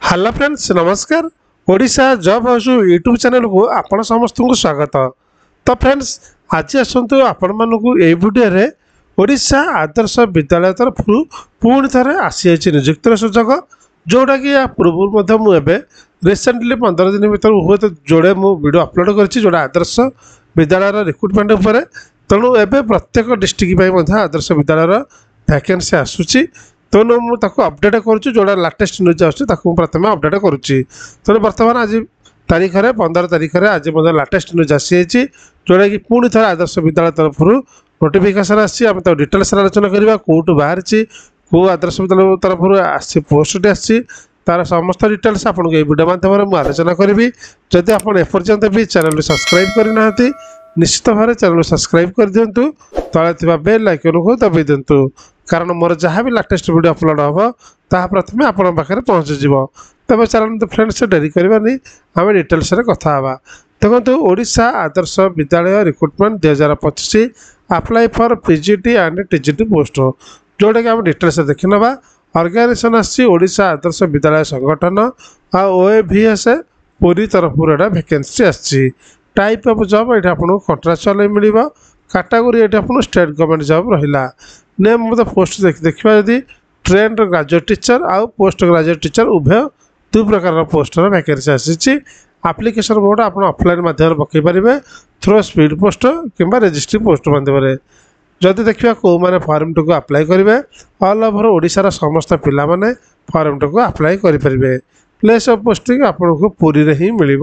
Hello friends नमस्कार। Odisha job house YouTube channel को आपण समस्त को स्वागत। तो फ्रेंड्स आज आसतु आपण मानक ये वीडियो रे ओडिशा आदर्श विद्यालय तरफ पुणी थे आसी निजुक्तिर सुजोग जोटा कि या पूर्व मुझे रिसेंटली 15 दिन भर हुए तो जोड़े मु वीडियो अपलोड कर जोड़ा आदर्श विद्यालय रिक्रुटमेंट उपर तेणु एवं प्रत्येक डिस्ट्रिक्ट आदर्श विद्यालय वैकेंसी आसूची तेणु मुझे अपडेट करुँच जोड़ा लाटेस्ट न्यूज आसमें अपडेट करुँची तेणु बर्तमान आज तारीख में 15 तारीख में आज लाटेस्ट न्यूज आसी जोटा कि पुणी थे आदर्श विद्यालय तरफ नोटिफिकेशन आसी डिटेल्स आलोचना करवा कौट बाहर कौ आदर्श विद्यालय तरफ आसी पोस्ट आसी तार समस्त डिटेल्स आपको ये वीडियो माध्यम मुझे आलोचना करी। जदि आप एपर्यंत भी चैनल सब्सक्राइब करना निश्चित भाव चैनल सब्सक्राइब कर दिंतु तले बेल आइकन को दबाई दिंतु कारण मोर जहाँ भी लाटेस्ट वीडियो अपलोड हम ताहा प्रथमे आपन पाखे पहुँचीज। तबे चलते फ्रेंड्स डेरी करवानी आम डिटेल्स कथा देखो ओडिशा आदर्श विद्यालय recruitment 2025 apply for PGT and TGT post जोटा कि आम डिटेल्स देखी ना। ऑर्गेनाइजेशन आशा आदर्श विद्यालय संगठन ओएवीएस पूरी तरफ वैकेंसी आसी टाइप ऑफ जॉब ये आपको कंट्राक्चुअल मिल कैटेगरी ये आपको स्टेट गवर्नमेंट जॉब रहा। नेम मतलब पोस्ट देखा जदि ट्रेंड ग्रेजुएट टीचर आउ पोस्ट ग्रेजुएट टीचर उभय दु प्रकार पोस्ट वैकेंसी आसी। एप्लिकेशन मोड आप ऑफलाइन माध्यम पकई पारे थ्रू स्पीड पोस्ट कि रजिस्ट्री पोस्ट माध्यम जदि देखा कौ मैंने फॉर्म टू को अप्लाई करेंगे ऑल ओवर ओडिशार समस्त पिला माने फॉर्म टू को अप्लाई करेंगे। प्लेस ऑफ पोस्टिंग आपको पुरी रे ही मिल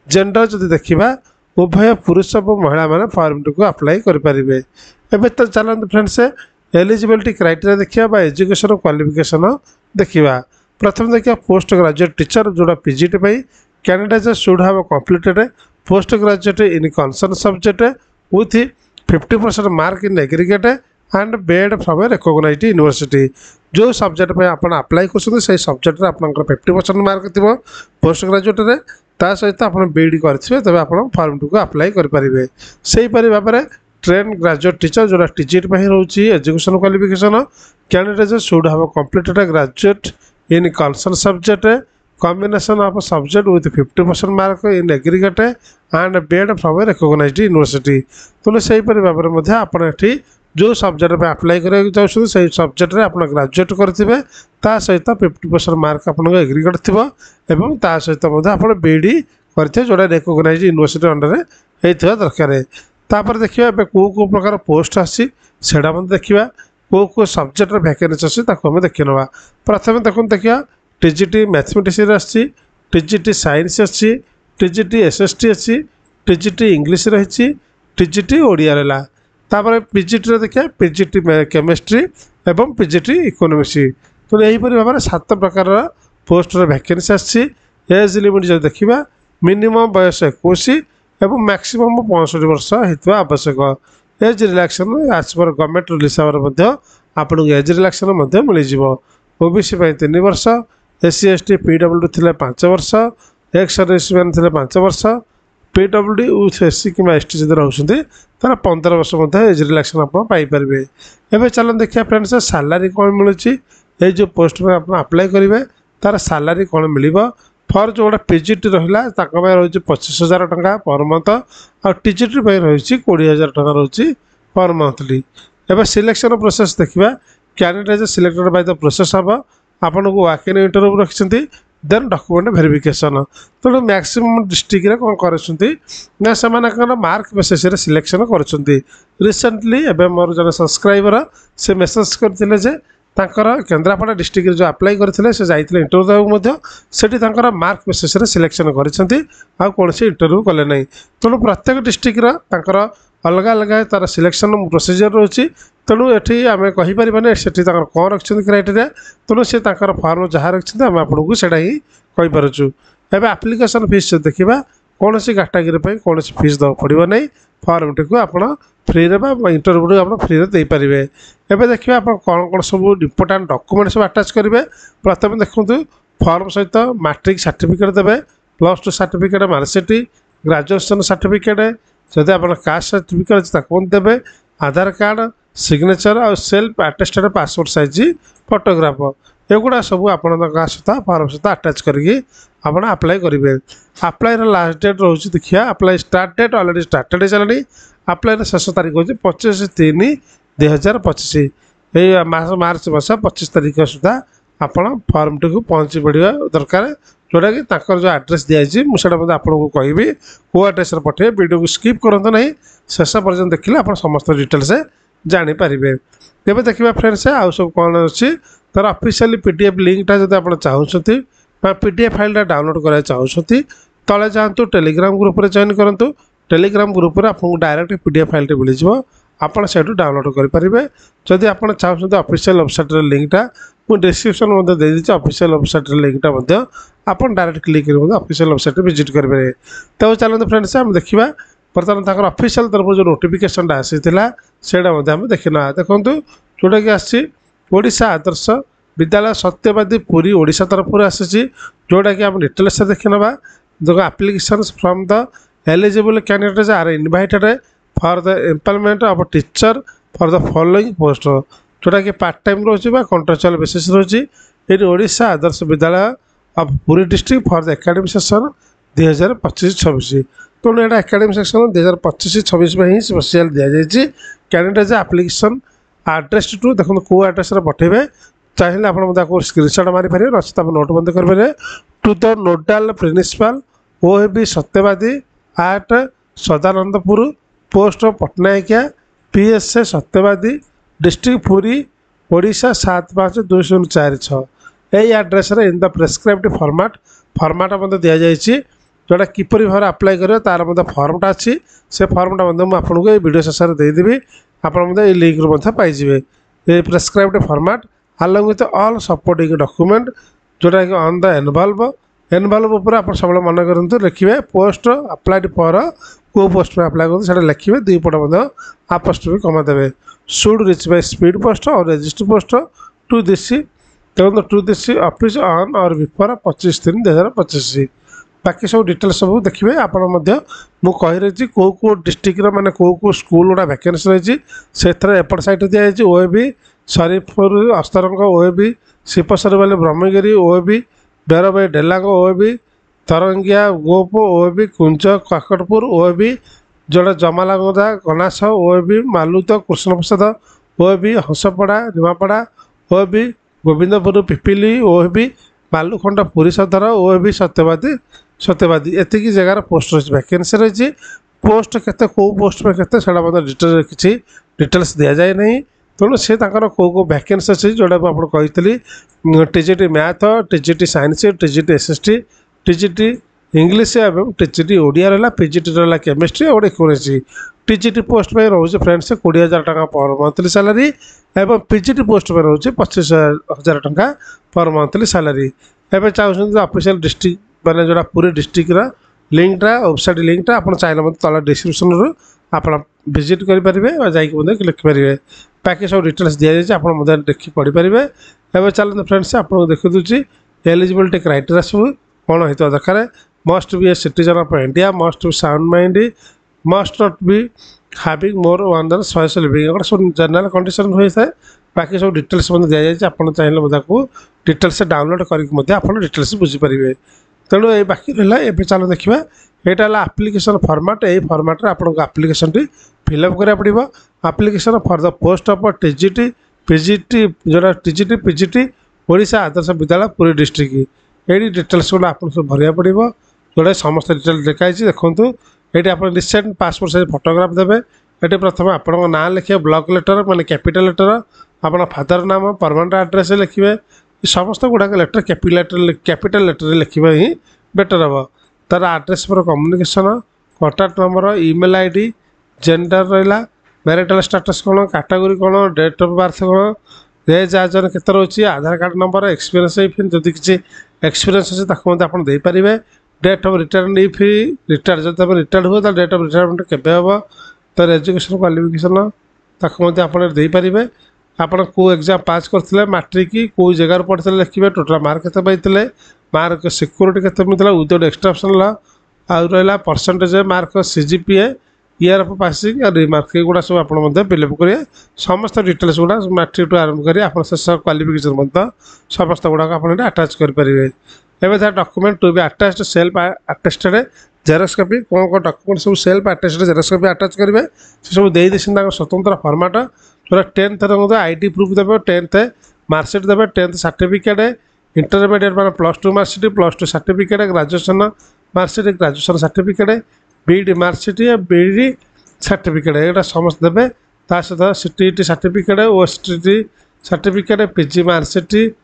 जेंडर जदि देखा उभय पुरुष और महिला माने फॉर्म टू को अप्लाई करेंगे। एवं तो चलते फ्रेंड्स एलिजिबिलिटी क्राइटेरिया देखा एजुकेशन क्वालिफिकेशन देखा। प्रथम देखा पोस्ट ग्रेजुएट टीचर जोड़ा PGT candidate should have completed post graduate in concern subject with 50% mark in aggregate and BEd from a recognised university. जो सब्जेक्ट पे आप अप्लाई कर सब्जेक्ट आप 50% मार्क थी पोस्ट ग्रेजुएट रे ता सहित आप बीडी करेंगे तब आप फॉर्म टू को अप्लाई करेंगे। से भाव में ट्रेन ग्रेजुएट टीचर जोड़ा टीजीटी रोचे education qualification candidate should have completed graduate in concern subject combination of subject with 50% mark in aggregate and BEd from a recognised university. तेणु से भाव में आपड़ी जो सब्जेक्ट में अप्लाई करा से सब्जेक्ट आप ग्रेजुएट करेंगे ता सहित 50% मार्क आप एग्रीगेट थी और ता सहित आप बीडी करेंगे जोड़ा रिकॉग्नाइज्ड यूनिवर्सिटी अंडर होता दरकार। तापर देखिए कौ कौ प्रकार पोस्ट आसी देखा कौ कौ सब्जेक्ट वैकेंसी अच्छी आम देखी ना। प्रथम देखा टीजीटी मैथमेटिक्स आसी टीजीटी साइंस अच्छी टीजीटी एसएसटी अच्छी टीजीटी इंग्लिश रही टीजीटी ओडिया रहा। तापर पीजीटी देखा पीजीटी केमिस्ट्री एवं पीजीटी इकोनॉमिक्स। तो यहीपरि भाव में 7 प्रकार पोस्ट वैकेंसी आसी। एज लिमिट जो देखा मिनिमम बयस 21 एवं मैक्सिमम 65 वर्ष होता आवश्यक। एज रिलैक्शन एज पर गवर्नमेंट रूल हिसाब से आपको एज रिलैक्शन मिल ओबीसी 3 वर्ष एससी एसटी पीडब्ल्यूडी थे 5 वर्ष एक्स सर्विस मैन थे 5 वर्ष पीडब्ल्यूडी विथ एससी कि एसटी जब रोचे तार 15 वर्ष एज रिलैक्शन आप पाइपर। एवं चलो देखिए फ्रेंड्स सैलरी कौन मिलूँ ये जो पोस्ट में आप अप्लाई करेंगे तार सैलरी कौन मिल फॉर जोड़ा पीजीटी रहा रही 25,000 टका पर मंथ और टीजीटी रही 20,000 टका रही पर मंथली। एवं सिलेक्शन प्रोसेस देखा candidate selected by the process हम आपन को वाक-इन इंटरव्यू रखिंट देन डॉक्यूमेंट वेरिफिकेशन। तेणु मैक्सिमम डिस्ट्रिक्ट रे कौन कर मार्क बेसिस सिलेक्शन कर रिसेंटली एवं मोर जन सब्सक्राइबर से मेसेज करते केन्द्रापड़ा डिस्ट्रिक्ट जो अप्लाई करते से जाते इंटरव्यू देवाक मार्क बेसिस सिलेक्शन कर कौन इंटरव्यू कले ना। तेणु प्रत्येक डिस्ट्रिक्ट अलग अलग तार सिलेक्शन प्रोसीजर रोचे। तेणु ये आम कहीपर से कौन रखते क्राइटेरिया तेणु सी फॉर्म जहाँ रखते आम आपको से कहीपरचु। एवं आप्लिकेसन फीस देखा कौन सी कैटेगरी कौन फीस देवा पड़ो ना फॉर्म टी को आप फ्री इंटरव्यू आप फ्री दे पारे। एवं देखिए आप कौन कौन सब इंपोर्टाट डॉक्यूमेंट सब अटैच करेंगे। प्रथम देखो फॉर्म सहित मैट्रिक सर्टिफिकेट देवे +2 सर्टिफिकेट मार्कशीट ग्रेजुएशन सर्टिफिकेट जदि आप कास्ट सर्टिफिकेट देवे आधार कार्ड सिग्नेचर और self attested passport size photograph एगुड़ा सब आपण सहित फॉर्म सहित अटैच करके आप अप्लाई करेंगे। अप्लाई लास्ट डेट रोचे देखिए apply start date already started हो सारे। अप्लाई शेष तारीख हूँ 25/3/2025 ये मार्च मस 25 तारीख सुधा आपण फॉर्म टी पहुँची पड़ा दरकार जोटा कि जो आड्रेस दिखाई मुझे आपको कहबी कौ आड्रेस पठे वीडियो को स्किप करते ना शेष पर्यटन देखिए आप समस्त डिटेल्स जानीपर। तेज देखा फ्रेंड्स आउ सब कौन अच्छी तार ऑफिशियल पीडीएफ लिंकटा जब आप चाहते पीडीएफ फाइल डाउनलोड करना चाहते तले जातु टेलीग्राम ग्रुप में जॉइन करूँ। टेलीग्राम ग्रुप में आपको डायरेक्ट पीडीएफ फाइल मिल जाए आपड़ से डाउनलोड करेंगे। जदि आप चाहते ऑफिशियल वेबसाइट लिंकटा मुझे डिस्क्रिप्शन दे दीजिए ऑफिशियल वेबसाइट लिंकटा आप डायरेक्ट क्लिक कर ऑफिशियल वेबसाइट विजिट करेंगे। तो चलते फ्रेंड्स आम देखा बर्तमान ऑफिशियल तरफ जो नोटिफिकेशन आसी से देखना देखूँ जोटा कि आशा आदर्श विद्यालय सत्यवादी पुरी ओडिशा तरफ आसी जोटा कि आप डिटेल्स देखना जो application from the eligible candidates are invited for the employment of teacher for the following post जोटा कि पार्ट टाइम रोचे कॉन्ट्रेक्चुअल बेसिस रोचे ये Odisha Adarsha Vidyalaya of Puri district for the academic section 2025-26 तेणु यहाँ एकेडमिक सेक्शन 2025-26 में ही स्पेशल दि जाए कैंडिडेट एप्लिकेशन आड्रेस टू देखो कौ आड्रेस पठेबे चाहिए आप स्क्रीनशॉट मारिपारे नचेत आप नोट बंद करेंगे टू द नोडाल प्रिंसिपाल OAB सत्यवादी आट सदानंदपुर पोस्ट पटनायकिया PSA सत्यवादी डिस्ट्रिक्ट पुरी ओडिशा 752046 यही address in the prescribed format मतलब दि जाए जोटा किपरि भाव अप्लाई कर तार फॉर्मटा अच्छी से फॉर्मटा मुझे आपको ये वीडियो शेष में देदेवी आप लिंक रू पाइबे ये prescribed format along with all supporting document जोटा कि ऑन द एनवल्व उपर आप सब मन करूँ लिखे पोस्ट अप्लाइड फॉर को पोस्ट में अप्लाई करते लिखे दुई पट आपोस्ट्रोफी कमा देवे should reach by speed post और register post to this to this office on or before 25/3/2025 बाकी सब डिटेल्स सब देखिए आप कही रही कौ डिस्ट्रिक्ट माने कौ स्कूल गुड़ा वैकेंसी रही से एपट साइड दिखाई OAB शरीफपुर अस्तरंग OAB शिपसर वाले ब्रह्मगिरी OAB बेरबाई डेलांग OAB तरंगिया गोप OAB कुंज काकटपुर OAB जोड़ा जमालागोदा गनास OAB मालुत Krishnaprasad OAB हंसपड़ा Nimapada OAB Govindpur Pipili OAB बालुखंड Puri सदर OAB सत्यवादी एतिकी जगार पोस्ट रही वैकेंसी रही पोस्ट के पोस्ट में के डिटेल किसी डिटेल्स दि जाए नहीं तेणु सी कौ वैकेंसी अच्छी जोटा आप कही TGT math TGT science TGT SST TGT English और TGT ओडिया रहा PGT रहा केमिस्ट्री और इकोनोमिक्स TGT पोस्ट में रोचे फ्रेंड्स 20,000 टका पर मंथली सैलरी एवं PGT पोस्ट में रोचे 25,000 टका पर मंथली सैलरी एवं चाहते ऑफिशियल डिस्ट्रिक्ट मैंने जोड़ा पूरी डिस्ट्रिक्ट लिंकटा वेबसाइट लिंकटा आप चाहिए तला डिस्क्रिप्शन रू आप विजिट करेंगे और जाकि लिखिपारे बाकी सब डिटेल्स दि जाए आप देखिए पढ़ीपारे। एवं चलते फ्रेंड्स आपको देखी दूसरी एलिजिबिलिटी क्राइटेरिया सब कौन होता दरकार must be a citizen of India must be sound mind must not be having more one than 100 living गोटे सब जनरल कंडीशन होता है बाकी सब डिटेल्स दि जाए आप चाहिए डिटेल्स डाउनलोड करके डिटेल्स बुझीपारे। तेणु ये बाकी रहा ये चलो देखा यहाँ आप्लिकेशन फॉर्मेट यही फॉर्मेट आपको आप्लिकेशन टी फिलअप करा पड़ो application for the post of TGT PGT जोड़ा TGT PGT ओडिशा आदर्श विद्यालय पुरी डिस्ट्रिक्ट ये डिटेल्स गुड़ा आप सब भरिया पड़ो जोड़ा समस्त डिटेल्स देखाई देखूँ ये आप रिसेंट पासपोर्ट साइज फोटोग्राफ देवे ये प्रथम आप ना लिखे ब्लॉक लेटर माने कैपिटल लेटर आप फादर नाम परमानेंट एड्रेस लिखे समस्त गुड़ाक लेटर कैपिटल लेटर लिखा ही बेटर हम तार आड्रेस पर communication contact number email ID gender रहा मैरिटल स्टेटस कौन कैटेगरी कौन डेट ऑफ बर्थ कौन एज आजन के रोचे आधार कार्ड नंबर एक्सपीरियंस फिर जब किसी एक्सपीरियंस अच्छे आप देपारे date of retirement if retire जब आप रिटायर्ड हुए डेट ऑफ रिटायरमेंट केवे हम तार एजुकेशन क्वालिफिकेशन आप देपारे आप कौ एग्जाम पास करते मैट्रिक कौ जगार पढ़ते लिखे टोटाल मार्क के पाई मार्क सिक्योरिटी के मिलता विदाउट एक्सट्राप्शन आ रहा percentage mark CGPA year of passing और रिमार्क एगुड़ा सब आप फिलअप करेंगे समस्त डिटेल्स गुड़ा मैट्रिक टू आरंभ करेंगे आप शेष क्वालिफिकेशन समस्त गुड़ाक आप आटाच करेंगे एवं था document to be attached self attested xerox copy कौन कौन डॉक्यूमेंट सब self attested xerox copy attach करेंगे से सब दे स्वतंत्र फॉर्मेट जो 10th आईडी प्रूफ देवे 10th मार्कशीट देवे 10th सर्टिफिकेट इंटरमीडिएट मान +2 marksheet +2 certificate graduation marksheet graduation certificate BEd marksheet BEd certificate यहाँ समस्त देवे ता सहित CTET certificate OSTT certificate PG marksheet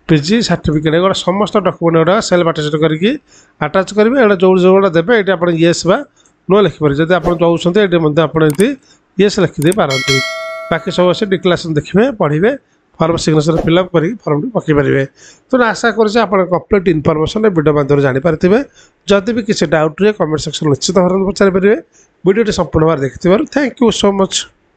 PG certificate एगुड़ा समस्त डॉक्यूमेंट गुड़ा सेल्फ अटेस्टेड करके अटैच करेंगे यहाँ जो जो देवे ये आप येस बा नो लिखिपारे जब आप चाहते ये आप येस लिखिदे पारती बाकी सब अच्छे डिक्लेरेशन देखिए पढ़े फॉर्म सिग्नेचर फिलअप कर फॉर्म पकई पारे तो आशा करें आप कंप्लीट इनफॉरमेशन वीडियो माध्यम जानीपारे जदि भी किसी डाउट रहे कमेंट सेक्शन निश्चित भाव पचारि पारे वीडियो संपूर्ण भाव देखि थैंक यू सो मच।